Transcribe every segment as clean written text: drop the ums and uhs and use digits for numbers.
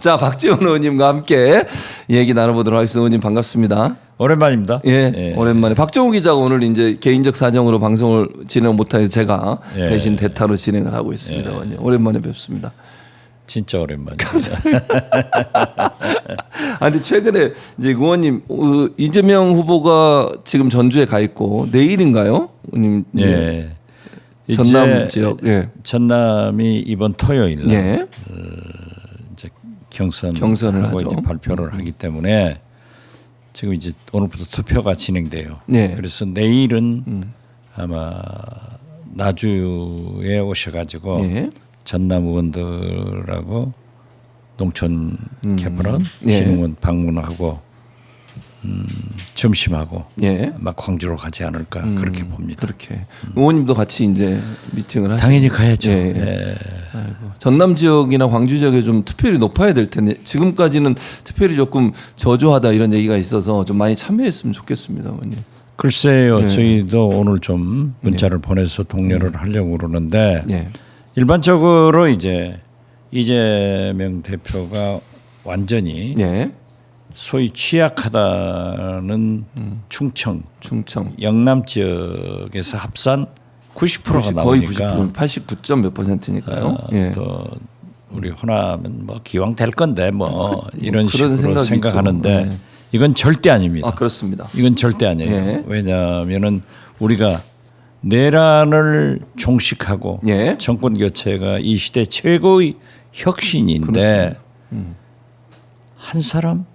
자, 박지원 의원님과 함께 얘기 나눠보도록 하겠습니다. 의원님 반갑습니다. 오랜만입니다. 예, 오랜만에 박정우 기자가 오늘 이제 개인적 사정으로 방송을 진행 못해서 제가 대신 대타로 진행을 하고 있습니다. 의원님. 오랜만에 뵙습니다. 진짜 오랜만입니다. 아, 근데 최근에 이제 의원님 이재명 후보가 지금 전주에 가 있고 내일인가요, 의원님? 예. 전남 지역. 예. 전남이 이번 토요일 날 예. 이제 경선을 하고 이제 발표를 하기 때문에 지금 이제 오늘부터 투표가 진행돼요. 네. 그래서 내일은 아마 나주에 오셔가지고 예. 전남 의원들하고 농촌 개발원 예. 신흥원 방문하고 점심하고 예. 아마 광주로 가지 않을까 그렇게 봅니다. 그렇게 의원님도 같이 이제 미팅을 하시죠. 당연히 가야죠. 예. 예. 아이고. 전남 지역이나 광주 지역에 좀 투표율이 높아야 될 텐데 지금까지는 투표율이 조금 저조하다 이런 얘기가 있어서 좀 많이 참여했으면 좋겠습니다, 의원님. 글쎄요, 저희도 오늘 좀 문자를 보내서 독려를 하려고 그러는데 예. 일반적으로 이제 이재명 대표가 완전히 예. 소위 취약하다는 충청, 영남 지역에서 합산 90%가 거의 나오니까 89점 몇 %니까요. 예. 또 우리 호남은 뭐 기왕 될 건데 뭐 이런 그런 식으로 생각하는데 있죠. 네. 이건 절대 아닙니다. 아, 그렇습니다. 이건 절대 아니에요. 예. 왜냐하면은 우리가 내란을 종식하고 예. 정권 교체가 이 시대 최고의 혁신인데 한 사람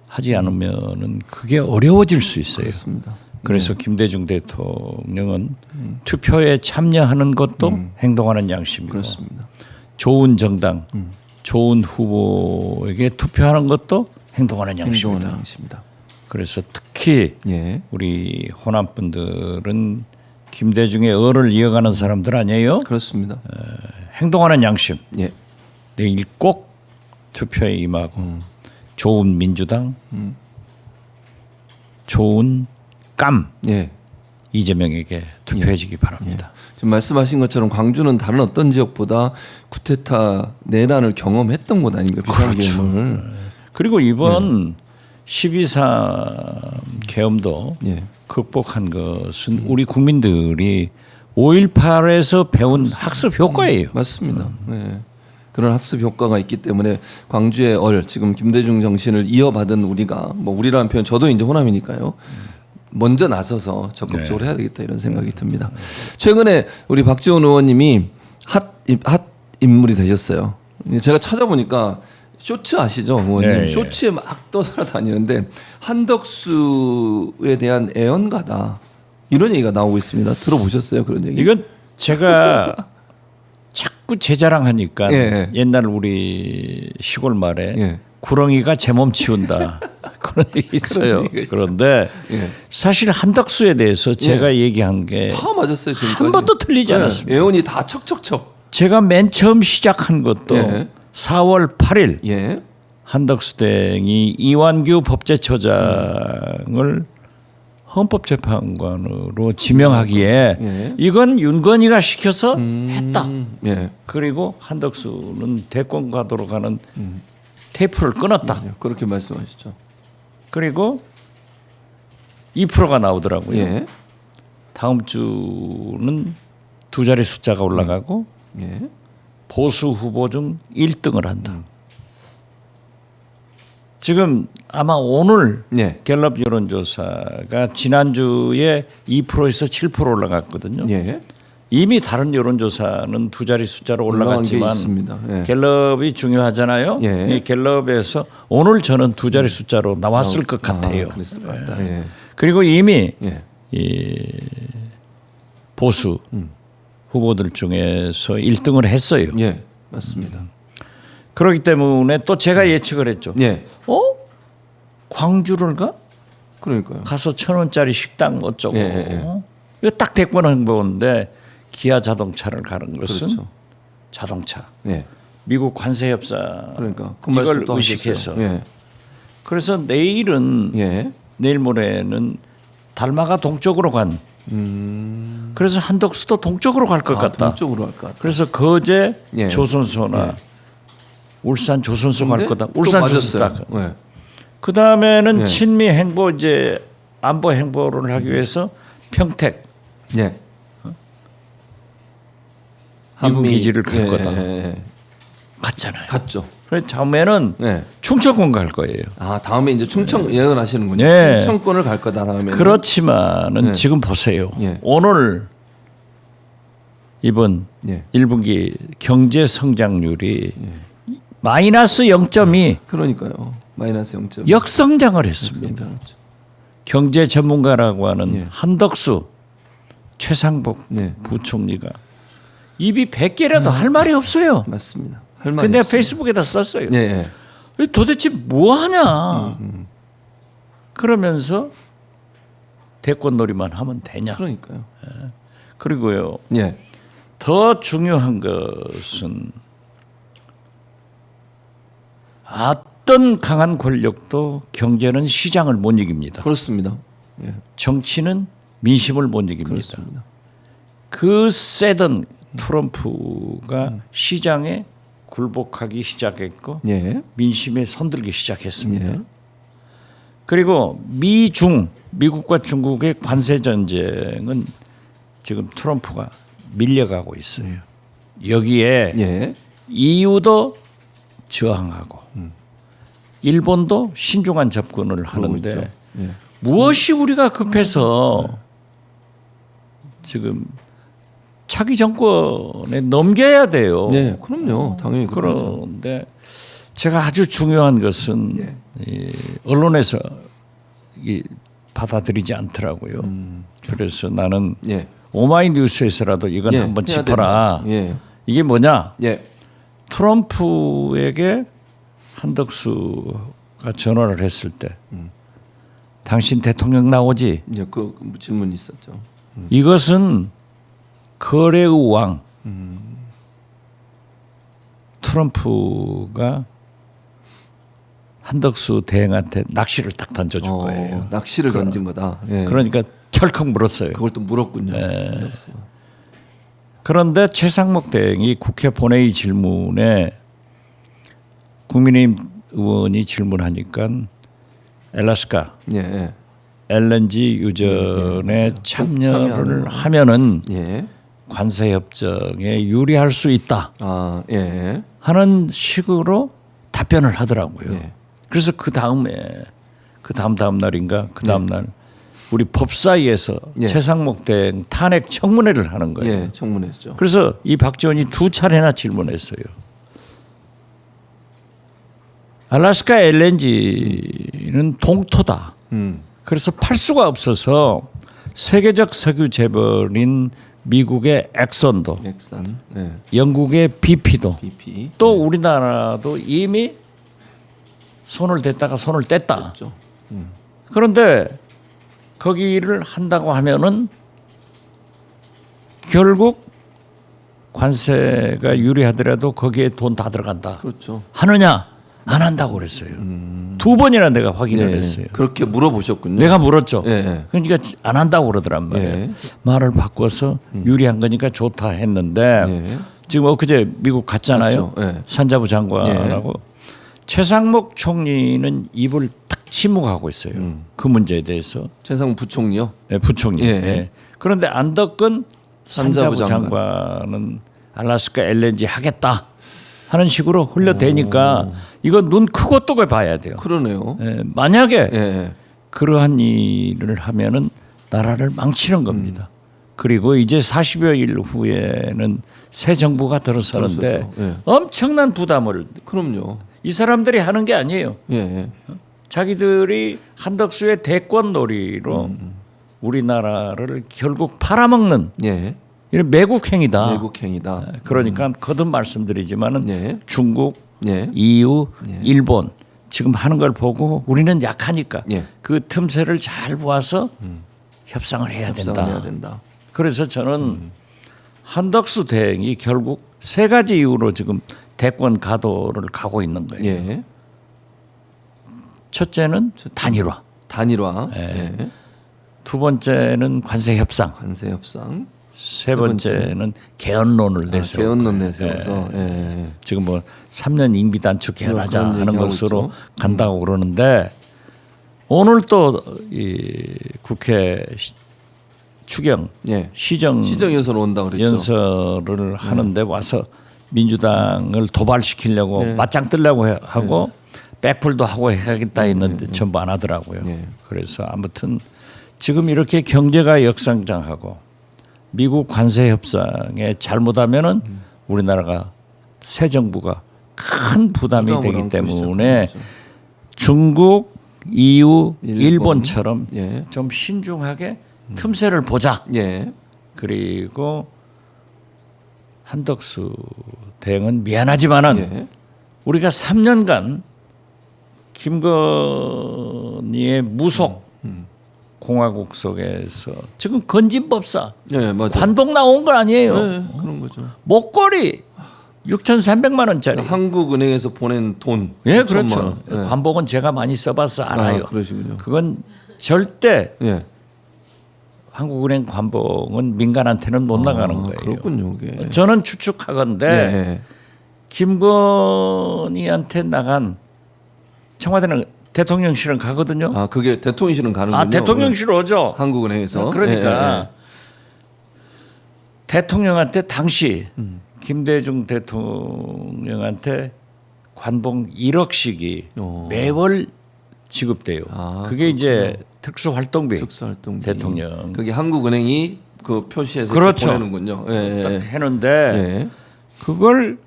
하지 않으면은 그게 어려워질 수 있어요. 그렇습니다. 그래서 김대중 대통령은 투표에 참여하는 것도 행동하는 양심이고 그렇습니다. 좋은 정당, 좋은 후보에게 투표하는 것도 행동하는 양심이다. 양심이다. 그래서 특히 예. 우리 호남 분들은 김대중의 얼을 이어가는 사람들 아니에요? 그렇습니다. 행동하는 양심. 예. 내일 꼭 투표에 임하고 좋은 민주당, 좋은 깜 예. 이재명에게 투표해주기 바랍니다. 지금 말씀하신 것처럼 광주는 다른 어떤 지역보다 쿠데타 내란을 경험했던 곳 아닙니까? 비상계엄을. 그리고 이번 12.3 계엄도 예. 극복한 것은 우리 국민들이 5.18에서 배운 학습 효과예요. 맞습니다. 네. 그런 학습 효과가 있기 때문에 광주의 지금 김대중 정신을 이어받은 우리가 뭐 우리라는 표현 저도 이제 호남이니까요. 먼저 나서서 적극적으로 해야 되겠다 이런 생각이 듭니다. 최근에 우리 박지원 의원님이 핫 인물이 되셨어요. 제가 찾아보니까 쇼츠 아시죠, 의원님? 네, 쇼츠에 막 떠돌아다니는데 한덕수에 대한 애언가다 이런 얘기가 나오고 있습니다. 들어보셨어요, 그런 얘기? 이건 제가 자꾸 제 자랑하니까 예. 옛날 우리 시골 말에 예. 구렁이가 제 몸 치운다 그런 얘기 있어요. 그런데 예. 사실 한덕수에 대해서 제가 얘기한 게 다 맞았어요, 지금까지. 한 번도 틀리지 않았습니다. 애언이 다 척척척. 제가 맨 처음 시작한 것도 예. 4월 8일 예. 한덕수 땡이 이완규 법제처장을 헌법재판관으로 지명하기에 예. 이건 윤건희가 시켜서 했다. 예. 그리고 한덕수는 대권 가도록 하는 테이프를 끊었다. 그렇게 말씀하셨죠. 그리고 2%가 나오더라고요. 예. 다음 주는 두 자리 숫자가 올라가고 예. 보수 후보 중 1등을 한다. 지금 아마 오늘 예. 갤럽 여론조사가 지난주에 2%에서 7% 올라갔거든요. 예. 이미 다른 여론조사는 두 자리 숫자로 올라간 게 올라갔지만 있습니다. 예. 갤럽이 중요하잖아요. 예. 이 갤럽에서 오늘 저는 두 자리 숫자로 나왔을 것 같아요. 그랬을 것 같다. 예. 그리고 이미 예. 이 보수 후보들 중에서 1등을 했어요. 예. 맞습니다. 그렇기 때문에 또 제가 예측을 했죠. 예. 광주를 가? 그러니까요. 가서 1,000원짜리 식당 어쩌고. 예, 예. 이거 딱 대권 행보인데 기아 자동차를 가는 것은 그렇죠. 자동차. 예. 미국 관세 협상 그러니까 그 이걸 말씀도 의식해서. 하셨어요. 예. 그래서 내일은 예. 내일 모레는 달마가 동쪽으로 간. 그래서 한덕수도 동쪽으로 갈 것 같다. 동쪽으로 할 것 같다. 그래서 거제 예. 조선소나 울산 조선소 갈 근데 거다. 또 울산 조선소 맞았어요. 딱. 네. 그 다음에는 네. 친미 행보 이제 안보 행보를 하기 위해서 평택 네. 미군 기지를 갈 거다. 예. 갔잖아요. 갔죠. 그래서 다음에는 네. 충청권 갈 거예요. 아 다음에 이제 충청 예언하시는군요. 네. 충청권을 갈 거다 다음에. 그렇지만은 네. 지금 보세요. 예. 오늘 이번 예. 1분기 경제 성장률이 마이너스 0.2 그러니까요. 마이너스 0.. 역성장을 했습니다. 경제 전문가라고 하는 예. 한덕수 최상복 네. 부총리가 입이 100개라도 할 말이 없어요. 맞습니다. 할 말이 근데 없어요. 페이스북에다 썼어요. 예. 예. 도대체 뭐 하냐? 그러면서 대권놀이만 하면 되냐? 그러니까요. 그리고요. 예. 더 중요한 것은 어떤 강한 권력도 경제는 시장을 못 이깁니다. 그렇습니다. 예. 정치는 민심을 못 이깁니다. 그렇습니다. 그 세던 트럼프가 시장에 굴복하기 시작했고 예. 민심에 손들기 시작했습니다. 예. 그리고 미국과 중국의 관세 전쟁은 지금 트럼프가 밀려가고 있어요. 여기에 예. EU도 저항하고 일본도 신중한 접근을 하는데 있죠. 예. 무엇이 우리가 급해서 지금 차기 정권에 넘겨야 돼요. 네, 그럼요. 당연히 그렇죠. 그런데 제가 아주 중요한 것은 이 언론에서 받아들이지 않더라고요. 그래서 나는 예. 오마이뉴스에서라도 이건 예, 한번 해야 짚어라. 된다. 예. 이게 뭐냐? 예. 트럼프에게 한덕수가 전화를 했을 때 당신 대통령 나오지? 예, 그 질문이 있었죠. 이것은 거래의 왕 트럼프가 한덕수 대행한테 낚시를 딱 던져준 거예요. 낚시를 던진 거다. 예. 그러니까 철컥 물었어요. 그걸 또 물었군요. 그런데 최상목 대행이 국회 본회의 질문에 국민의힘 의원이 질문하니까 엘라스카 예. 예. LNG 유전에 참여를 하면은 예. 관세 협정에 유리할 수 있다 아, 예. 하는 식으로 답변을 하더라고요. 예. 그래서 그 다음 날인가 그 다음 날 우리 법사위에서 예. 최상목 대행 탄핵 청문회를 하는 거예요. 예, 청문회죠. 그래서 이 박지원이 2차례나 질문했어요. 알래스카 LNG는 동토다. 그래서 팔 수가 없어서 세계적 석유 재벌인 미국의 엑선도 엑산, 예. 영국의 BP도 BP. 또 우리나라도 이미 손을 댔다가 손을 뗐다. 그렇죠. 그런데 거기를 한다고 하면은 결국 관세가 유리하더라도 거기에 돈 다 들어간다. 그렇죠. 하느냐? 안 한다고 그랬어요. 2번이나 내가 확인을 예. 했어요. 그렇게 물어보셨군요. 내가 물었죠. 예. 그러니까 안 한다고 그러더란 말이에요. 예. 말을 바꿔서 유리한 거니까 좋다 했는데 예. 지금 엊그제 미국 갔잖아요. 갔죠. 예. 산자부 장관하고 최상목 총리는 입을 딱 침묵하고 있어요. 그 문제에 대해서. 최상무 부총리요. 네, 부총리. 예. 예. 그런데 안덕근 산자부 산자부 장관은 알래스카 LNG 하겠다 하는 식으로 흘려대니까 이거 눈 크고 뜨고 봐야 돼요. 그러네요. 예, 만약에 예. 그러한 일을 하면은 나라를 망치는 겁니다. 그리고 이제 40여 일 후에는 새 정부가 들어서는데 들어서죠. 예. 엄청난 부담을 그럼요. 이 사람들이 하는 게 아니에요. 예. 자기들이 한덕수의 대권놀이로 우리나라를 결국 팔아먹는 예. 이런 매국행위다. 외국행위다. 그러니까 거듭 말씀드리지만은 예. 중국, 예. EU, 일본 지금 하는 걸 보고 우리는 약하니까 예. 그 틈새를 잘 보아서 협상을 해야 된다. 해야 된다. 그래서 저는 한덕수 대행이 결국 세 가지 이유로 지금 대권 가도를 가고 있는 거예요. 예. 첫째는 단일화, 단일화. 예. 두 번째는 관세 협상, 관세 협상. 세 번째는 개헌론을 내세워. 개헌론 내세워서 지금 뭐 3년 임기 단축 개헌하자 그런 하는 얘기하고 것으로 있죠. 간다고 그러는데 오늘 또 이 국회 추경 시정 시정연설 온다 그랬죠. 연설을 하는데 와서 민주당을 도발시키려고 맞짱 뜨려고 하고 백풀도 하고 해야겠다 했는데 전부 안 하더라고요. 그래서 아무튼 지금 이렇게 경제가 역성장하고 미국 관세 협상에 잘못하면은 우리나라가 새 정부가 큰 부담이 부담을 되기 안고 때문에 시작하죠. 중국, EU, 일본처럼 예. 좀 신중하게 틈새를 보자. 예. 그리고 한덕수 대행은 미안하지만은 예. 우리가 3년간 김건희의 무속 공화국 속에서 지금 건진법사 예, 맞아요. 관복 나온 건 아니에요. 네, 그런 거죠. 목걸이 6,300만 원짜리. 한국은행에서 보낸 돈. 예, 5천만 그렇죠. 원. 예. 관복은 제가 많이 써봐서 알아요. 그러시군요. 그건 절대 예. 한국은행 관복은 민간한테는 못 나가는 거예요. 그렇군요. 그게. 저는 추측하건데 예. 김건희한테 나간 청와대는 대통령실은 가거든요. 아, 그게 대통령실은 가는군요. 아, 대통령실 오죠. 한국은행에서. 그러니까 예. 대통령한테 당시 김대중 대통령한테 관봉 1억씩이 매월 지급돼요. 그게 이제 특수활동비 특수활동비. 대통령. 그게 한국은행이 그 표시해서 그렇죠. 보내는군요. 예. 딱 했는데 예. 그걸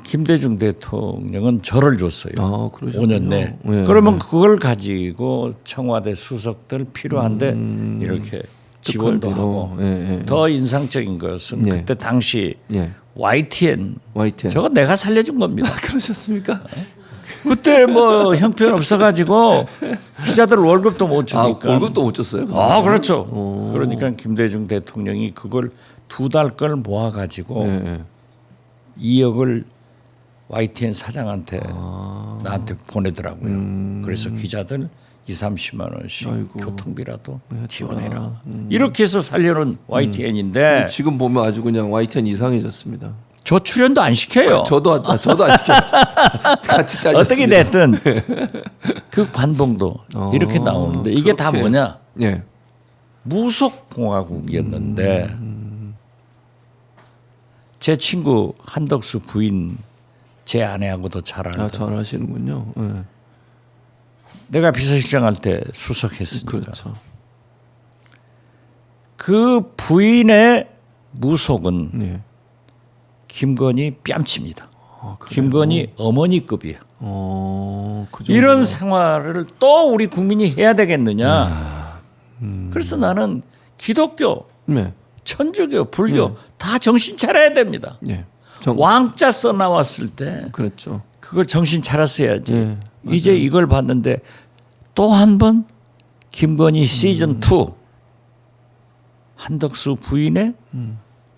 김대중 대통령은 절을 줬어요. 아, 그러셨군요. 5년 내. 예. 그러면 그걸 가지고 청와대 수석들 필요한데 이렇게 지원도 특활비로. 하고 예. 더 인상적인 것은 예. 그때 당시 예. YTN YTN. 저거 내가 살려준 겁니다. 그러셨습니까? 그때 뭐 형편 없어가지고 기자들 월급도 못 주니까. 월급도 못 줬어요? 아, 그렇죠. 그러니까 김대중 대통령이 그걸 2달 걸 모아가지고 예. 2억을 YTN 사장한테 나한테 보내더라고요. 그래서 기자들 2-30만 원씩 아이고. 교통비라도 지원해라. 이렇게 해서 살려놓은 YTN인데 지금 보면 아주 그냥 YTN 이상해졌습니다. 저 출연도 안 시켜요. 저도 안 시켜요. 같이 잘렸습니다. 어떻게 됐든 그 관봉도 이렇게 나오는데 이게 다 그렇게. 뭐냐? 예. 무속 공화국이었는데 제 친구 한덕수 부인 제 아내하고도 잘 알아요. 잘 하시는군요. 예. 내가 비서실장 할 때 수석했으니까. 그렇죠. 그 부인의 무속은 예. 김건희 뺨칩니다. 김건희 어머니급이에요. 그 정도. 이런 생활을 또 우리 국민이 해야 되겠느냐. 그래서 나는 기독교, 네. 천주교, 불교 다 정신 차려야 됩니다. 예. 왕자 써 나왔을 때 그렇죠. 그걸 정신 차렸어야지. 예, 이제 이걸 봤는데 또 한 번 김건희 시즌 2 한덕수 부인의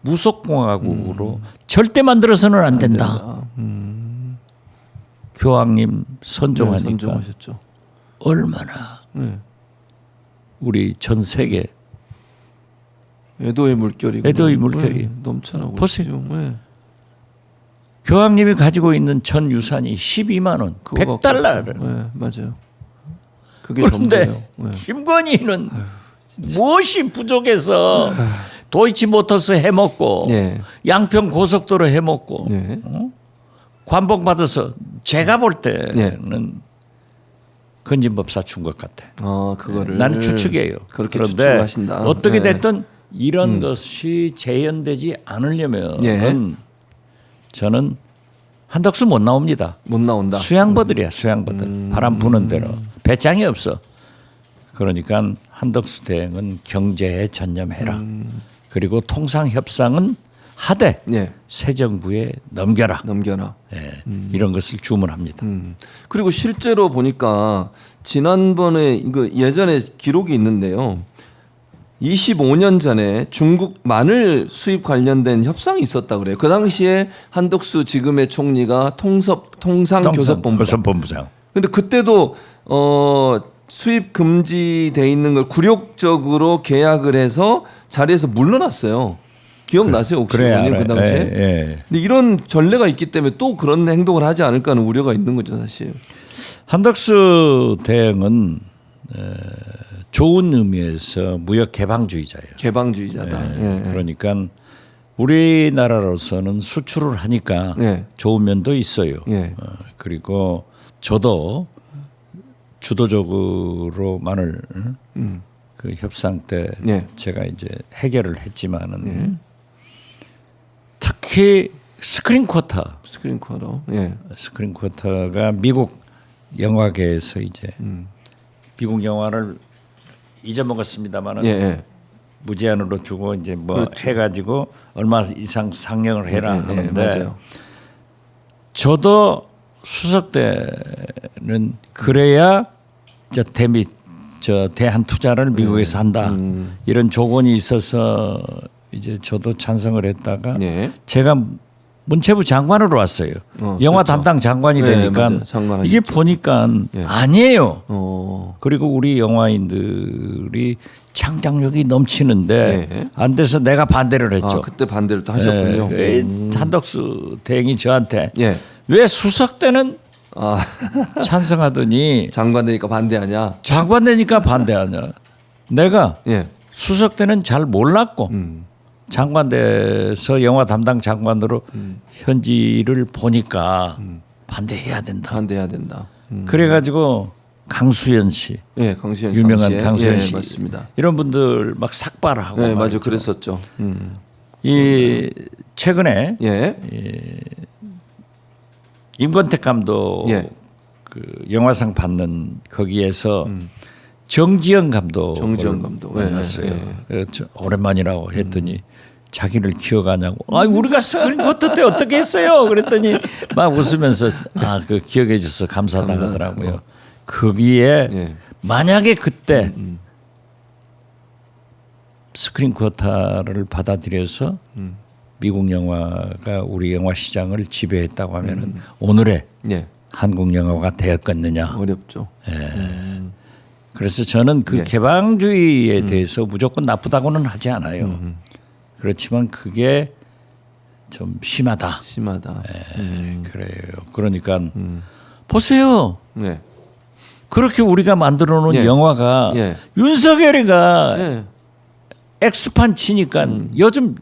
무속공화국으로 절대 만들어서는 안 된다. 교황님 선종하니까 선정하셨죠. 얼마나 네. 우리 전 세계 애도의 물결이 애도의 물결이 넘쳐나고 보세요. 있죠. 네. 교황님이 가지고 있는 전 유산이 12만 원, 그거 100달러를. 네, 맞아요. 그게 그런데 전부예요. 네. 김건희는 무엇이 부족해서 도이치모터스 해먹고 예. 양평 고속도로 해먹고 예. 관복 받아서 제가 볼 때는 건진법사 준 것 같아. 그거를 나는 추측이에요. 그렇게 그런데 추측하신다. 어떻게 네. 됐든 이런 것이 재현되지 않으려면 예. 저는 한덕수 못 나옵니다. 못 나온다. 수양버들이야, 수양버들. 바람 부는 대로 배짱이 없어. 그러니까 한덕수 대행은 경제에 전념해라. 그리고 통상 협상은 하되 예. 새 정부에 넘겨라. 넘겨라. 예, 이런 것을 주문합니다. 그리고 실제로 보니까 지난번에 이거 예전에 기록이 있는데요. 25년 전에 중국 마늘 수입 관련된 협상이 있었다 그래요. 그 당시에 한덕수 지금의 총리가 통상교섭본부장. 교섭본부장. 근데 그때도 수입 금지돼 있는 걸 굴욕적으로 계약을 해서 자리에서 물러났어요. 기억나세요 혹시 그래, 의원님 그 당시에? 예. 근데 이런 전례가 있기 때문에 또 그런 행동을 하지 않을까 하는 우려가 있는 거죠 사실. 한덕수 대행은 좋은 의미에서 무역 개방주의자예요. 개방주의자다. 예. 그러니까 우리나라로서는 수출을 하니까 예. 좋은 면도 있어요. 예. 그리고 저도 주도적으로만을 그 협상 때 예. 제가 이제 해결을 했지만은 특히 스크린 쿼터, 스크린 쿼터. 예. 스크린 쿼터가 미국 영화계에서 이제 미국 영화를 잊어먹었습니다만은 예. 예. 무제한으로 주고 이제 뭐 그렇죠. 해가지고 얼마 이상 상영을 해라 하는데 맞아요. 저도 수석 때는 그래야 저 대한 투자를 미국에서 한다 이런 조건이 있어서 이제 저도 찬성을 했다가 네. 제가 문체부 장관으로 왔어요. 영화 그렇죠. 담당 장관이 네, 되니까 맞아요. 장관 이게 하셨죠. 보니까 예. 아니에요. 그리고 우리 영화인들이 창작력이 넘치는데 네. 안 돼서 내가 반대를 했죠. 아, 그때 반대를 또 하셨군요. 한덕수 대행이 저한테 예. 왜 수석 때는 아, 찬성하더니 장관 되니까 반대하냐? 장관 되니까 반대하냐. 내가 예. 수석 때는 잘 몰랐고 장관 돼서 영화 담당 장관으로 현지를 보니까 반대해야 된다. 반대해야 된다. 그래가지고 강수연 씨, 예, 강수현 유명한 씨의- 강수연 예, 씨, 맞습니다. 이런 분들 막 삭발하고 네, 맞아요. 말이죠. 그랬었죠. 이 최근에 예. 임권택 감독 예. 그 영화상 받는 거기에서 정지영 감독 정지영 감독. 만났어요. 예, 예. 그래서 오랜만이라고 했더니 자기를 기억하냐고. 아, 우리가 스크린 쿼터 때 어떻게 했어요? 그랬더니 막 웃으면서 그 기억해 줘서 감사하다 하더라고요. 거기에 예. 만약에 그때 스크린 쿼터를 받아들여서 미국 영화가 우리 영화 시장을 지배했다고 하면은 오늘의 예. 한국 영화가 되었겠느냐. 어렵죠. 그래서 저는 그 예. 개방주의에 대해서 무조건 나쁘다고는 하지 않아요. 그렇지만 그게 좀 심하다. 심하다. 그래요. 그러니까 보세요. 네. 그렇게 우리가 만들어 놓은 예. 영화가 예. 윤석열이가 예. 엑스판 치니까 요즘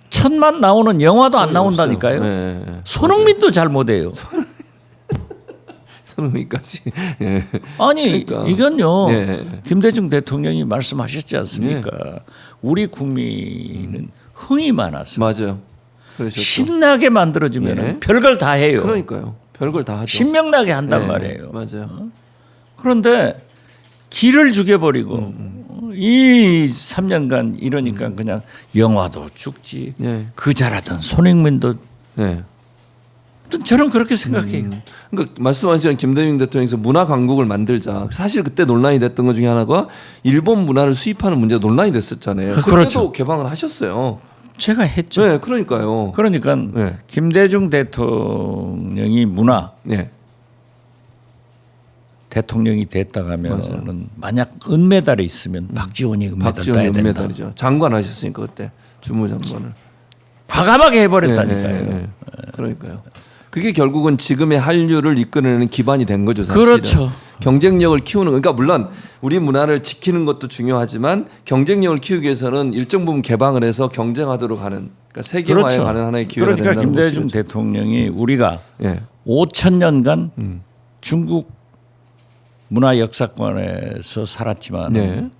1,000만 나오는 영화도 안 나온다니까요. 예. 손흥민도 잘 못해요. 손흥민까지. 예. 아니 그러니까. 이건요. 예. 김대중 대통령이 말씀하셨지 않습니까? 우리 국민은 흥이 많아서 맞아요. 그러셨죠. 신나게 만들어주면 예. 별걸 다 해요. 그러니까요. 별걸 다 하죠. 신명나게 한단 예. 말이에요. 맞아요. 그런데 길을 죽여버리고 이 3년간 이러니까 그냥 영화도 죽지. 예. 그 잘하던 손흥민도 네. 저는 그렇게 생각해요. 그러니까 말씀하신 김대중 대통령께서 문화 강국을 만들자. 사실 그때 논란이 됐던 것 중에 하나가 일본 문화를 수입하는 문제가 논란이 됐었잖아요. 그때도 그렇죠. 개방을 하셨어요. 제가 했죠. 네, 그러니까요. 그러니까 네. 김대중 대통령이 문화 네. 대통령이 됐다 하면은 만약 은메달이 있으면 박지원이 은메달 박지원 따야 된다. 은메달이죠. 장관 하셨으니까 그때 주무장관을. 과감하게 해버렸다니까요. 예. 그러니까요. 그게 결국은 지금의 한류를 이끌어내는 기반이 된 거죠. 사실은. 그렇죠. 경쟁력을 키우는 그러니까 물론 우리 문화를 지키는 것도 중요하지만 경쟁력을 키우기 위해서는 일정 부분 개방을 해서 경쟁하도록 하는 그러니까 세계화에 그렇죠. 가는 하나의 기회가 그러니까 된다는 김대중 것이죠. 대통령이 우리가 예. 5,000년간 중국 문화 역사권에서 살았지만 네.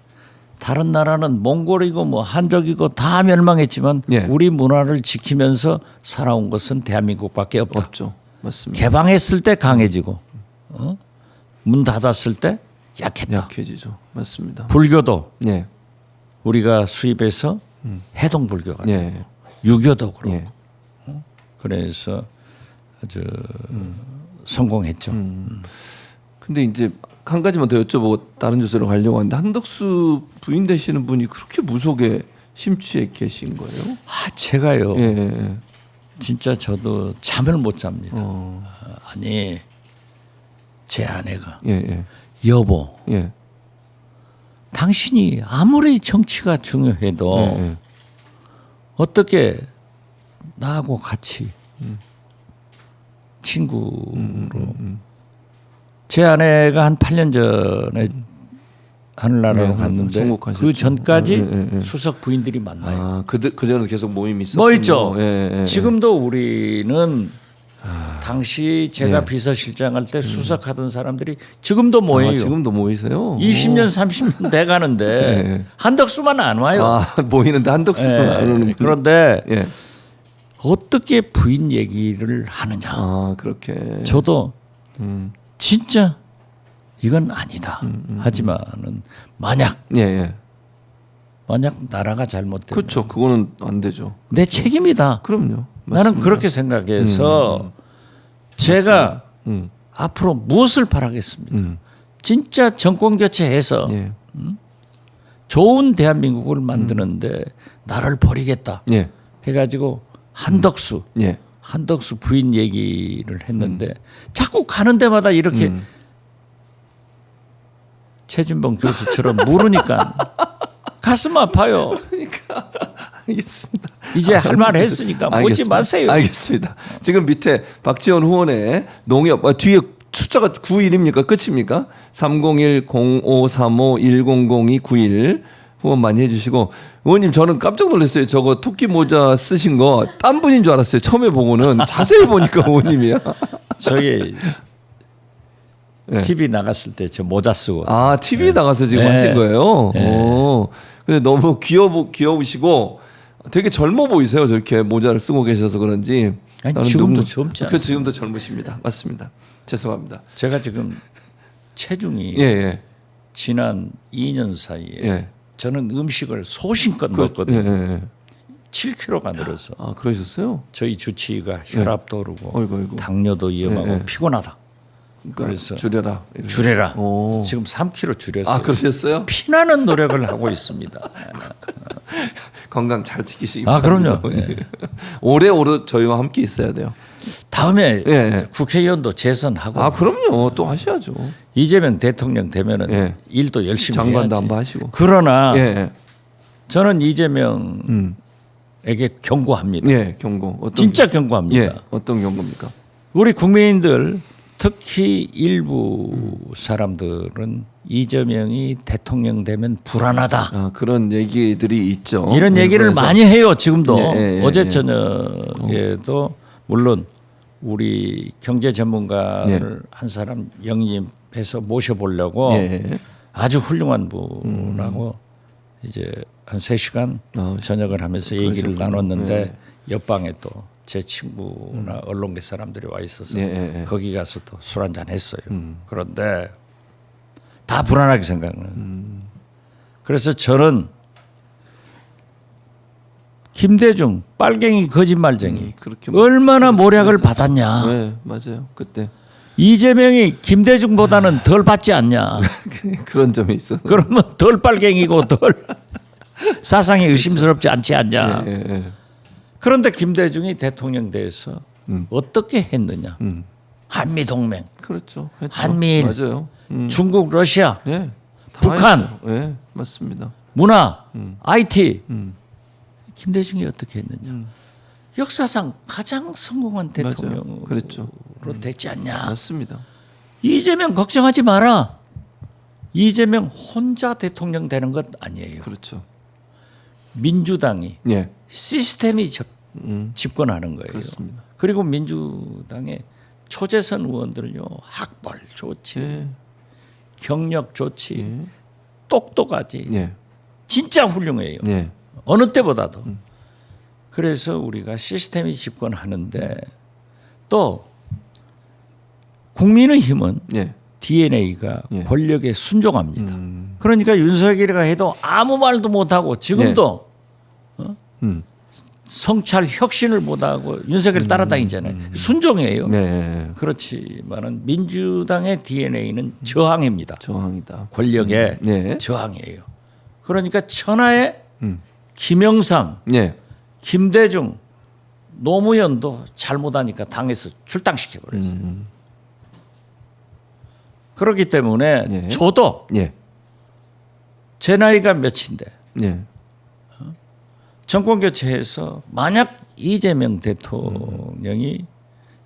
다른 나라는 몽골이고 뭐 한족이고 다 멸망했지만 예. 우리 문화를 지키면서 살아온 것은 대한민국밖에 없다. 없죠. 맞습니다. 개방했을 때 강해지고 문 닫았을 때 약했다. 약해지죠. 맞습니다. 불교도 예. 우리가 수입해서 해동 불교가 되고 예. 유교도 그렇고 예. 그래서 아주 성공했죠. 근데 이제 한 가지만 더 여쭤보고 다른 주제로 가려고 하는데 한덕수 부인 되시는 분이 그렇게 무속에 심취해 계신 거예요? 제가요. 예. 진짜 저도 잠을 못 잡니다. 아니 제 아내가 예, 예. 여보, 예. 당신이 아무리 정치가 중요해도 예, 예. 어떻게 나하고 같이 친구로 제 아내가 한 8년 전에 하늘나라로 네, 갔는데 성국하셨죠. 그 전까지 예, 예. 수석 부인들이 만나요. 아, 그전에 계속 모임이 있었군요. 뭐 있죠. 예, 예, 예. 지금도 우리는 당시 제가 네. 비서실장 할 때 수석하던 사람들이 지금도 모여요. 아, 지금도 모이세요? 20년 30년 돼 가는데 네. 한덕수만 안 와요. 아, 모이는데 한덕수는 예. 안 오는. 그런데 예. 어떻게 부인 얘기를 하느냐. 아, 그렇게. 저도 진짜 이건 아니다. 하지만은 만약 예, 예. 나라가 잘못되면 그렇죠. 그거는 안 되죠. 내 책임이다. 그럼요. 나는 그렇게 생각해서 제가 앞으로 무엇을 바라겠습니까? 진짜 정권 교체해서 예. 좋은 대한민국을 만드는데 나를 버리겠다 예. 해가지고 한덕수 예. 부인 얘기를 했는데 자꾸 가는 데마다 이렇게 최진봉 교수처럼 물으니까 가슴 아파요. 알겠습니다. 이제 할 말 했으니까 묻지 알겠습니다. 마세요. 알겠습니다. 지금 밑에 박지원 후원의 농협 뒤에 숫자가 91입니까? 끝입니까? 301-0535-1002-91 후원 많이 해주시고 의원님 저는 깜짝 놀랐어요. 저거 토끼 모자 쓰신 거 딴 분인 줄 알았어요. 처음에 보고는 자세히 보니까 의원님이야. 저기 네. TV 나갔을 때 저 모자 쓰고 아 TV에 나가서 지금 네. 하신 거예요? 네. 오. 근데 너무 귀여우시고 되게 젊어 보이세요. 저렇게 모자를 쓰고 계셔서 그런지. 아니, 나는 지금도 너무- 젊지 그 지금도 젊으십니다. 맞습니다. 죄송합니다. 제가 지금 체중이 예, 예. 지난 2년 사이에 예. 저는 음식을 소신껏 먹거든요. 예, 예, 예. 7kg가 늘어서 아, 그러셨어요? 저희 주치의가 혈압도 오르고 어이구, 어이구. 당뇨도 위험하고 예, 예. 피곤하다. 그러니까 그래서 줄여라. 줄여라. 오. 지금 3kg 줄였어요. 아, 그러셨어요? 피나는 노력을 하고 있습니다. 건강 잘 지키시기 아, 바랍니다. 그럼요. 예. 오래오래 저희와 함께 있어야 돼요. 다음에 예, 예. 국회의원도 재선하고 아, 그럼요. 또 하셔야죠. 이재명 대통령 되면은 예. 일도 열심히 장관도 해야지. 한번 하시고. 그러나 예, 예. 저는 이재명에게 경고합니다. 예, 경고. 어떤 진짜 경고합니다. 예, 어떤 경고입니까? 우리 국민들 특히 일부 사람들은 이재명이 대통령 되면 불안하다. 아, 그런 얘기들이 있죠. 이런 얘기를 그래서- 많이 해요. 지금도. 예, 예, 예, 어제 예. 저녁에도 물론 우리 경제 전문가를 예. 한 사람 영입해서 모셔보려고 예. 아주 훌륭한 분하고 이제 한 3시간 아, 저녁을 하면서 얘기를 그러셨군요. 나눴는데 예. 옆방에 또 제 친구나 언론계 사람들이 와 있어서 예, 예, 예. 거기 가서 또 술 한잔 했어요. 그런데 다 불안하게 생각하는. 그래서 저는 김대중 빨갱이 거짓말쟁이 그렇게 얼마나 모략을 그랬었죠. 받았냐. 네, 맞아요. 그때 이재명이 김대중보다는 덜 받지 않냐. 그런 점이 있어서. 그러면 덜 빨갱이고 덜 사상이 의심스럽지 않지 않냐. 예, 예. 그런데 김대중이 대통령 돼서 어떻게 했느냐. 한미 동맹, 그렇죠. 했죠. 한미일, 맞아요. 중국, 러시아, 예. 다 북한. 했죠. 예, 맞습니다. 문화, IT. 김대중이 어떻게 했느냐. 역사상 가장 성공한 맞아요. 대통령으로 그랬죠. 됐지 않냐. 맞습니다. 이재명 걱정하지 마라. 이재명 혼자 대통령 되는 것 아니에요. 그렇죠. 민주당이 예. 시스템이 집권하는 거예요. 그렇습니다. 그리고 민주당의 초재선 의원들요 학벌 좋지, 예. 경력 좋지, 똑똑하지, 예. 진짜 훌륭해요. 예. 어느 때보다도. 그래서 우리가 시스템이 집권하는데 또 국민의힘은 예. DNA가 예. 권력에 순종합니다. 그러니까 윤석열이가 해도 아무 말도 못하고 지금도 성찰 혁신을 못하고 윤석열 따라다니잖아요. 순종이에요. 네. 그렇지만은 민주당의 DNA는 저항입니다. 저항이다. 권력의 네. 저항이에요. 그러니까 천하의 김영삼, 예. 김대중, 노무현도 잘못하니까 당에서 출당시켜 버렸어요. 그렇기 때문에 예. 저도 예. 제 나이가 몇인데 예. 정권 교체해서 만약 이재명 대통령이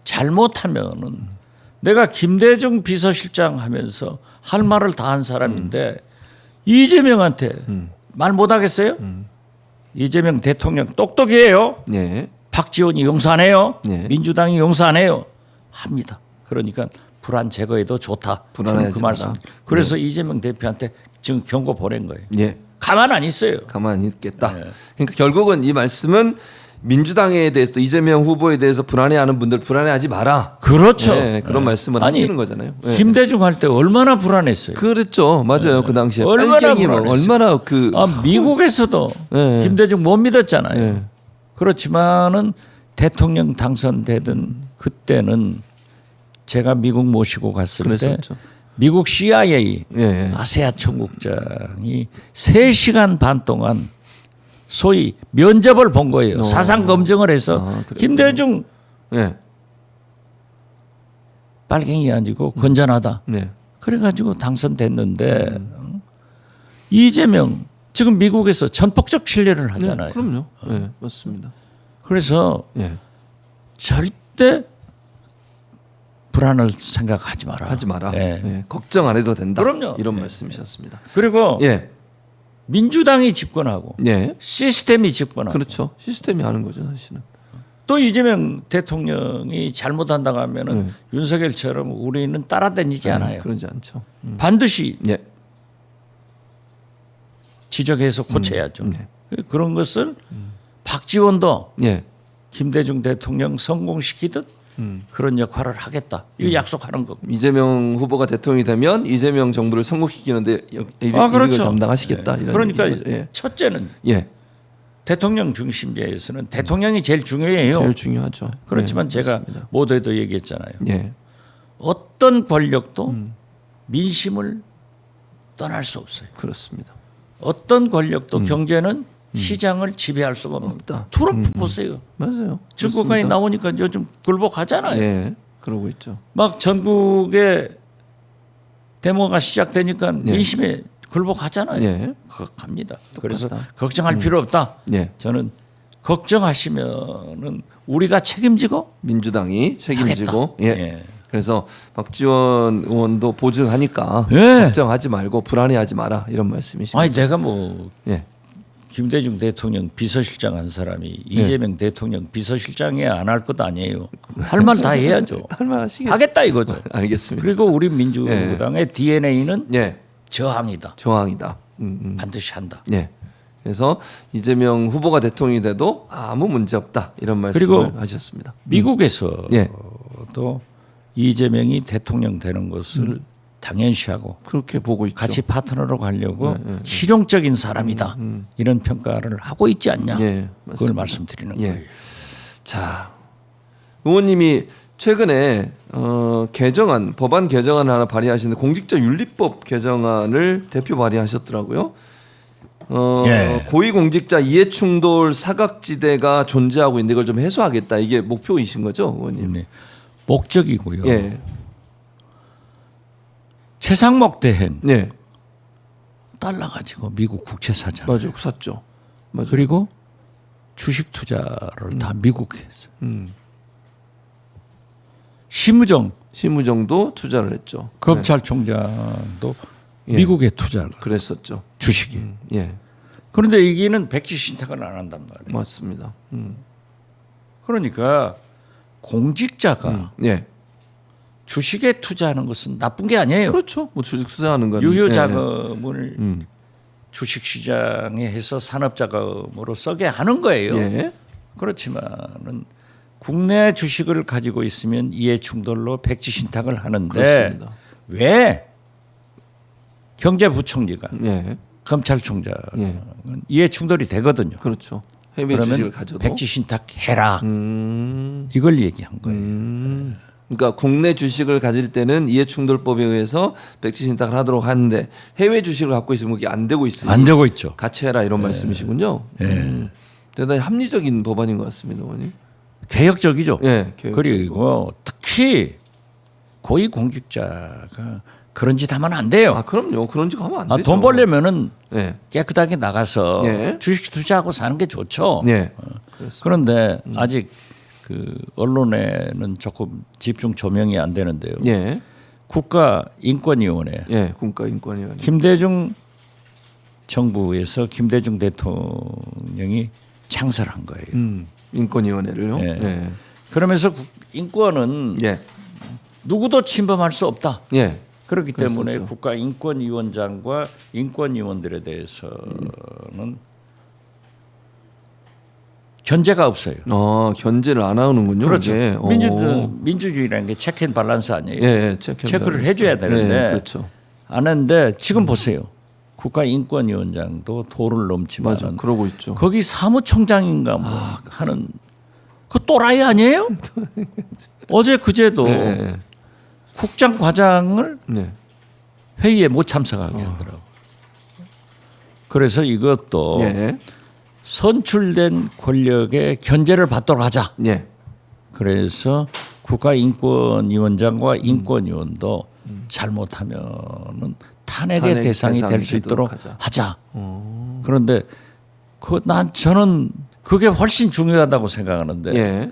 잘못하면은 내가 김대중 비서실장 하면서 할 말을 다 한 사람인데 이재명한테 말 못하겠어요? 이재명 대통령 똑똑해요. 예. 박지원이 용서 안 해요. 예. 민주당이 용서 안 해요. 합니다. 그러니까 불안 제거에도 좋다. 불안해하지 그 말씀. 마라. 그래서 이재명 대표한테 지금 경고 보낸 거예요. 예. 가만 안 있어요. 가만히 있겠다. 그러니까 결국은 이 말씀은 민주당에 대해서 이재명 후보에 대해서 불안해하는 분들 불안해하지 마라. 그렇죠. 네, 그런 말씀을 아니, 하시는 거잖아요. 네. 김대중 할 때 얼마나 불안했어요. 그랬죠. 맞아요. 그 당시에 얼마나 빨갱이 뭐 불안했어요. 얼마나 그 미국에서도 네. 김대중 못 믿었잖아요. 네. 그렇지만은 대통령 당선되던 그때는 제가 미국 모시고 갔을 그랬었죠. 때 미국 CIA 예. 아세아 총국장이 3시간 반 동안 소위 면접을 본 거예요. 사상 검증을 해서 그래요? 김대중 예. 빨갱이 아니고 건전하다. 네. 그래가지고 당선됐는데 이재명 지금 미국에서 전폭적 신뢰를 하잖아요. 네, 그럼요. 네, 맞습니다. 그래서 예. 절대 불안을 생각하지 마라. 하지 마라. 예. 예. 걱정 안 해도 된다. 그럼요. 이런 예. 말씀이셨습니다. 그리고 예. 민주당이 집권하고 예. 시스템이 집권하고 그렇죠. 시스템이 하는 거죠, 사실은. 또 이재명 대통령이 잘못한다고 하면은 윤석열처럼 우리는 따라다니지 않아요. 그러지 않죠. 반드시 예. 지적해서 고쳐야죠. 네. 그런 것을 박지원도 예. 김대중 대통령 성공시키듯 그런 역할을 하겠다. 이거 약속하는 거고. 이재명 후보가 대통령이 되면 이재명 정부를 성공시키는데 일을 그렇죠. 담당하시겠다. 이런 그러니까 얘기인 거죠. 예. 첫째는 예. 대통령 중심제에서는 대통령이 제일 중요해요. 제일 중요하죠. 그렇지만 예, 제가 맞습니다. 모두에도 얘기했잖아요. 예. 어떤 권력도 민심을 떠날 수 없어요. 그렇습니다. 어떤 권력도 경제는 시장을 지배할 수가 없다. 트럼프 보세요. 맞아요. 증권가에 나오니까 요즘 굴복하잖아요. 예. 그러고 있죠. 막 전국에 데모가 시작되니까 민심에 굴복하잖아요. 예. 갑니다. 그래서 걱정할 필요 없다. 예. 저는 걱정하시면은 우리가 책임지고 민주당이 책임지고 하겠다. 예. 예. 그래서 박지원 의원도 보증하니까 예. 걱정하지 말고 불안해하지 마라 이런 말씀이십니다. 아니 내가 뭐 예. 김대중 대통령 비서실장 한 사람이 이재명 대통령 비서실장에 안 할 것 아니에요. 할 말 다 해야죠. 할 말 하시겠. 하겠다 이거죠. 알겠습니다. 그리고 우리 민주당의 DNA는 예. 저항이다. 저항이다. 반드시 한다. 예. 그래서 이재명 후보가 대통령이 돼도 아무 문제 없다 이런 말씀을 그리고 하셨습니다. 미국에서도 예. 이재명이 대통령 되는 것을 당연시하고 그렇게 보고 있죠. 같이 파트너로 가려고 실용적인 사람이다 이런 평가를 하고 있지 않냐. 예, 그걸 맞습니다. 말씀드리는 예. 거예요. 자, 의원님이 최근에 개정안 법안 개정안 하나 발의하시는데 공직자윤리법 개정안을 대표 발의하셨더라고요. 예. 고위공직자 이해충돌 사각지대가 존재하고 있는데 이걸 좀 해소하겠다 이게 목표이신 거죠, 의원님? 네. 목적이고요. 예. 최상목 대행 네. 달러 가지고 미국 국채 사잖아요. 맞아요. 샀죠. 맞아요. 그리고 주식 투자를 다 미국에 했어요. 심우정도 투자를 했죠. 검찰총장도 예. 미국에 투자를 그랬었죠. 주식이. 예. 그런데 여기는 백지 신탁을 안 한단 말이에요. 맞습니다. 그러니까 공직자가 예. 주식에 투자하는 것은 나쁜 게 아니에요. 그렇죠. 뭐 주식 투자하는 건 유효 예. 자금을 주식 시장에 해서 산업 자금으로 쓰게 하는 거예요. 예. 그렇지만은 국내 주식을 가지고 있으면 이해 충돌로 백지 신탁을 하는데 그렇습니다. 왜 경제부총리가 예. 검찰총장은 예. 이해 충돌이 되거든요. 그렇죠. 해외 주식을 그러면 가져도 백지 신탁해라. 이걸 얘기한 거예요. 그러니까 국내 주식을 가질 때는 이해충돌법에 의해서 백지 신탁을 하도록 하는데 해외 주식을 갖고 있으면 그게 안 되고 있으니 안 되고 있죠. 같이 해라 이런 말씀이시군요. 대단히 합리적인 법안인 것 같습니다, 의원님. 개혁적이죠. 예, 그리고 특히 고위공직자가 그런 짓 하면 안 돼요. 아 그럼요. 그런 짓 하면 안 되죠. 돈 벌려면은 네. 깨끗하게 나가서 네. 주식 투자하고 사는 게 좋죠. 네. 그런데 아직 그 언론에는 조금 집중 조명이 안 되는데요. 예. 국가인권위원회 예. 국가인권위원회. 김대중 정부에서 김대중 대통령이 창설한 거예요. 인권위원회를요. 예. 예. 그러면서 인권은 예. 누구도 침범할 수 없다. 예. 그렇기 때문에 그랬었죠. 국가인권위원장과 인권위원들에 대해서는 견제가 없어요. 견제를 안 하는군요. 그렇죠. 이게. 민주주의라는 게 체크 앤 밸런스 아니에요. 예, 체크를 해줘야 되는데 예, 그렇죠. 안 하는데 지금 보세요. 국가인권위원장도 도를 넘지만 맞아, 그러고 있죠. 거기 사무총장인가 뭐 하는 그 또라이 아니에요? 어제 그제도 예. 국장 과장을 네. 회의에 못 참석하게 하더라고. 그래서 이것도 예. 선출된 권력의 견제를 받도록 하자. 예. 그래서 국가인권위원장과 인권위원도 잘못하면은 탄핵의 대상이 될 수 있도록 하자. 그런데 저는 그게 훨씬 중요하다고 생각하는데 예.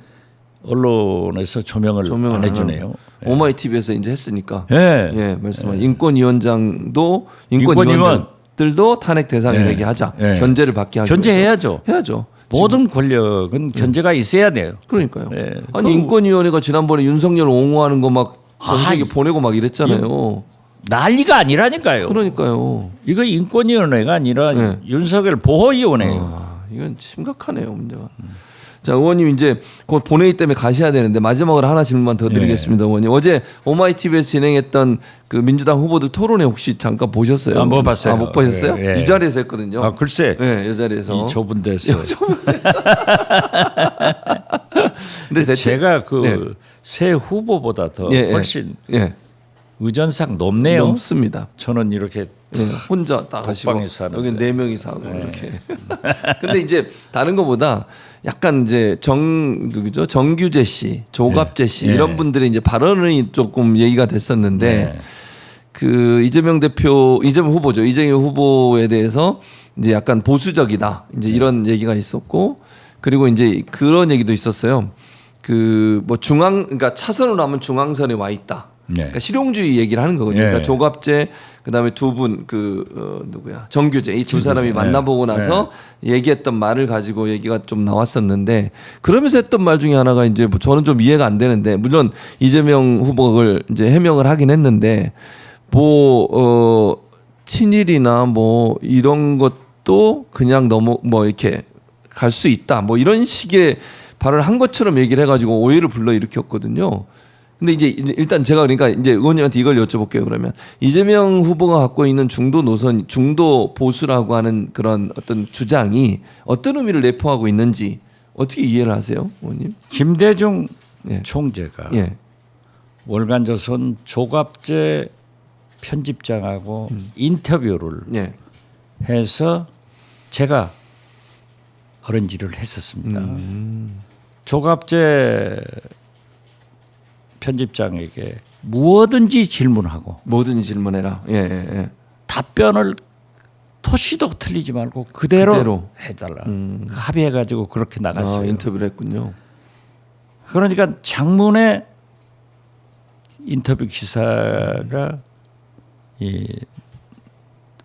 언론에서 조명을 안 해주네요. 오마이 TV에서 이제 했으니까. 예. 예, 말씀하신 인권위원장도 인권위원들도 탄핵 대상이 되게 하자. 예. 견제를 받게 하기 견제해야죠. 해야죠. 모든 권력은 견제가 있어야 돼요. 그러니까요. 예. 아니 인권위원회가 지난번에 윤석열 옹호하는 거 막 전 세계 보내고 막 이랬잖아요. 난리가 아니라니까요. 그러니까요. 이거 인권위원회가 아니라 네. 윤석열 보호위원회예요. 이건 심각하네요, 문제가. 자, 의원님 이제 곧 본회의 때문에 가셔야 되는데 마지막으로 하나 질문만 더 드리겠습니다, 의원님. 어제 오마이 TV에서 진행했던 그 민주당 후보들 토론회 혹시 잠깐 보셨어요? 못 봤어요. 못 보셨어요? 예. 이 자리에서 했거든요. 글쎄. 네, 이 자리에서. 이 좁은 데서. 근데 대체 제가 그 네. 새 후보보다 더 예, 훨씬 예. 의전상 높네요. 넘습니다. 저는 이렇게 예, 혼자 딱 하시고 독방에서 하는데. 여기 4명이서 하고 이렇게. 근데 이제 다른 것보다 약간 이제 누구죠? 정규재 씨, 조갑재 씨 이런 분들의 이제 발언이 조금 얘기가 됐었는데 그 이재명 후보죠. 이재명 후보에 대해서 이제 약간 보수적이다. 이제 이런 얘기가 있었고 그리고 이제 그런 얘기도 있었어요. 그 뭐 그러니까 차선으로 하면 중앙선에 와 있다. 그러니까 실용주의 얘기를 하는 거거든요. 그러니까 조갑재 그다음에 두 분 누구야 정규재 이 두 사람이 만나보고 나서 얘기했던 말을 가지고 얘기가 좀 나왔었는데 그러면서 했던 말 중에 하나가 이제 뭐 저는 좀 이해가 안 되는데 물론 이재명 후보가 이제 해명을 하긴 했는데 뭐 친일이나 뭐 이런 것도 그냥 너무 뭐 이렇게 갈 수 있다 뭐 이런 식의 발언을 한 것처럼 얘기를 해가지고 오해를 불러일으켰거든요. 근데 이제 일단 제가 그러니까 이제 의원님한테 이걸 여쭤볼게요. 그러면 이재명 후보가 갖고 있는 중도 노선, 중도 보수라고 하는 그런 어떤 주장이 어떤 의미를 내포하고 있는지 어떻게 이해를 하세요, 의원님? 김대중 총재가 예. 월간조선 조갑재 편집장하고 인터뷰를 해서 제가 어른질을 했었습니다. 조갑재 편집장에게 무엇든지 질문하고 뭐든지 질문해라. 예. 답변을 토시도 틀리지 말고 그대로 해달라. 합의해가지고 그렇게 나갔어요. 인터뷰를 했군요. 그러니까 장문의 인터뷰 기사가 이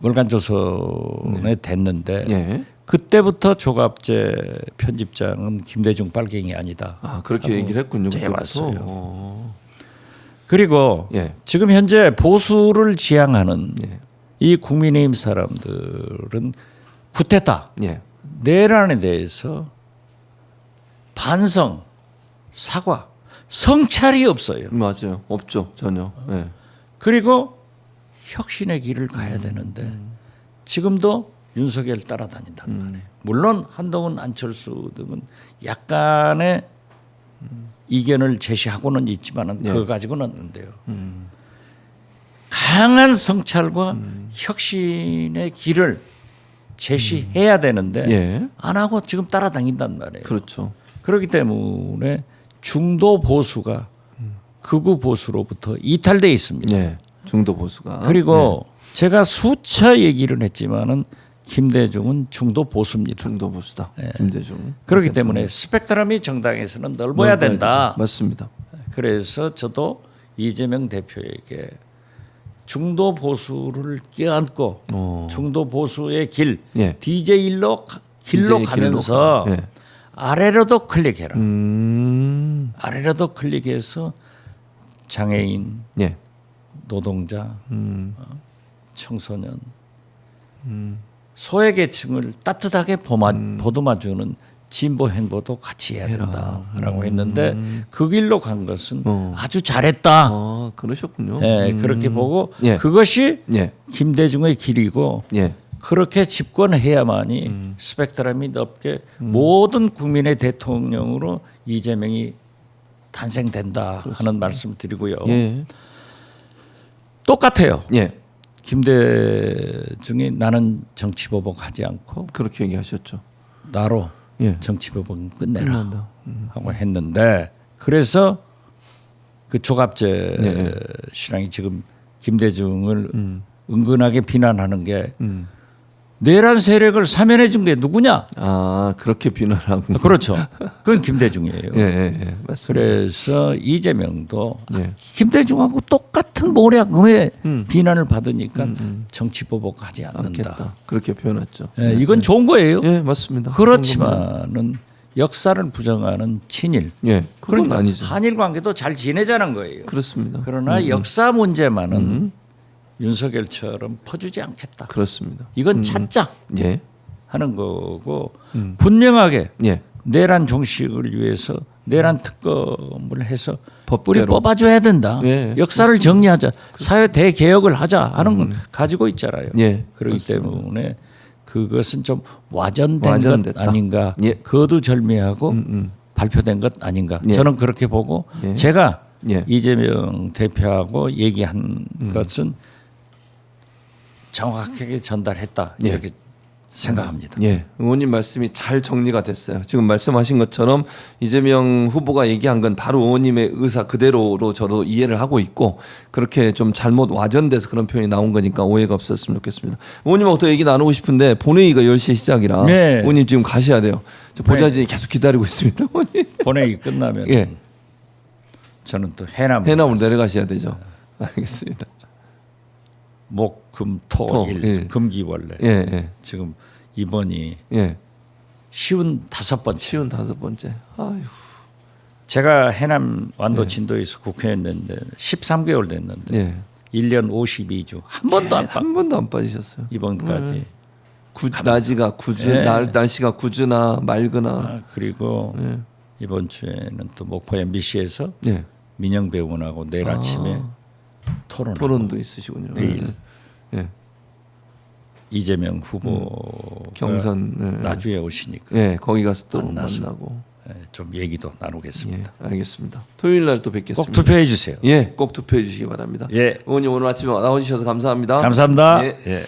월간조선에 됐는데 그때부터 조갑재 편집장은 김대중 빨갱이 아니다. 그렇게 얘기를 했군요. 왔어요. 그리고 지금 현재 보수를 지향하는 이 국민의힘 사람들은 구태타 내란에 대해서 반성, 사과, 성찰이 없어요. 맞아요. 없죠. 전혀. 그리고 혁신의 길을 가야 되는데 지금도 윤석열 따라다닌단 말이에요. 물론 한동훈 안철수 등은 약간의 이견을 제시하고는 있지만 그거 가지고는 없는데요. 강한 성찰과 혁신의 길을 제시해야 되는데 안 하고 지금 따라다닌단 말이에요. 그렇죠. 그렇기 때문에 중도 보수가 극우 보수로부터 이탈돼 있습니다. 중도 보수가. 그리고 제가 수차 얘기를 했지만은 김대중은 중도 보수입니다. 중도 보수다. 김대중. 그렇기 때문에 스펙트럼이 정당에서는 넓어야 된다. 맞습니다. 그래서 저도 이재명 대표에게 중도 보수를 껴안고 중도 보수의 길, 예. DJ일로 길로 DJ 가면서 길로 가. 예. 아래로도 클릭해라. 아래로도 클릭해서 장애인, 예. 노동자, 청소년, 소외계층을 따뜻하게 보듬어주는 진보 행보도 같이 해야 된다라고 했는데 그 길로 간 것은 아주 잘했다. 아, 그러셨군요. 예, 그렇게 보고 예. 그것이 예. 김대중의 길이고 예. 그렇게 집권해야만이 스펙트럼이 넓게 모든 국민의 대통령으로 이재명이 탄생된다 하는 말씀 드리고요. 예. 똑같아요. 예. 김대중이 나는 정치보복하지 않고 그렇게 얘기하셨죠. 나로 예. 정치보복은 끝내라 하고 했는데 그래서 그 조갑재 신앙이 지금 김대중을 은근하게 비난하는 게 내란 세력을 사면해 준 게 누구냐? 아, 그렇게 비난하고. 그렇죠. 그건 김대중이에요. 예, 맞습니다. 그래서 이재명도 예. 김대중하고 똑같은 모략음의 비난을 받으니까 정치보복하지 않는다. 않겠다. 그렇게 표현했죠. 예, 이건 좋은 거예요. 예, 맞습니다. 그렇지만은 역사를 부정하는 친일. 예, 그건 그러니까 아니죠. 한일 관계도 잘 지내자는 거예요. 그렇습니다. 그러나 역사 문제만은 윤석열처럼 퍼주지 않겠다. 그렇습니다. 이건 찾자 예, 하는 거고 분명하게 예, 내란 종식을 위해서 내란 특검을 해서 우리 법대로. 뽑아줘야 된다. 예, 역사를 정리하자. 사회 대개혁을 하자 하는 건 가지고 있잖아요. 예, 그렇기 때문에 그것은 좀 와전된 와전됐다. 것 아닌가. 예. 거두절미하고 발표된 것 아닌가. 예. 저는 그렇게 보고 예. 제가 예. 이재명 대표하고 얘기한 것은 정확하게 전달했다. 예. 이렇게 생각합니다. 예, 의원님 말씀이 잘 정리가 됐어요. 지금 말씀하신 것처럼 이재명 후보가 얘기한 건 바로 의원님의 의사 그대로로 저도 이해를 하고 있고 그렇게 좀 잘못 와전돼서 그런 표현이 나온 거니까 오해가 없었으면 좋겠습니다. 의원님하고 또 얘기 나누고 싶은데 본회의가 10시 시작이라 네. 의원님 지금 가셔야 돼요. 저 보좌진이 계속 기다리고 있습니다. 의원님. 본회의 끝나면 예. 저는 또 해남으로 해남으로 가서 내려가셔야 되죠. 알겠습니다. 목, 금, 토, 토, 일, 일. 금기원래. 예, 예, 지금 이번이 예. 쉬운 5번째. 쉬운 5번째. 아유. 제가 해남 완도 진도에서 국회의원 됐는데 13개월 됐는데 예. 1년 52주 한 번도 안 빠. 한 번도 안 빠지셨어요. 이번까지. 날씨가 굳으나 맑으나. 아, 그리고 이번 주에는 또 목포 MBC에서 예. 민영배우원하고 내일 아침에 토론도 있으시군요. 내일 예. 이재명 후보 경선 나주에 오시니까 예, 거기 가서 또 만나서 만나고 좀 얘기도 나누겠습니다. 예, 알겠습니다. 토요일 날 또 뵙겠습니다. 꼭 투표해 주세요. 예, 꼭 투표해 주시기 바랍니다. 예. 의원님 오늘 아침에 나와주셔서 감사합니다. 감사합니다. 예. 예.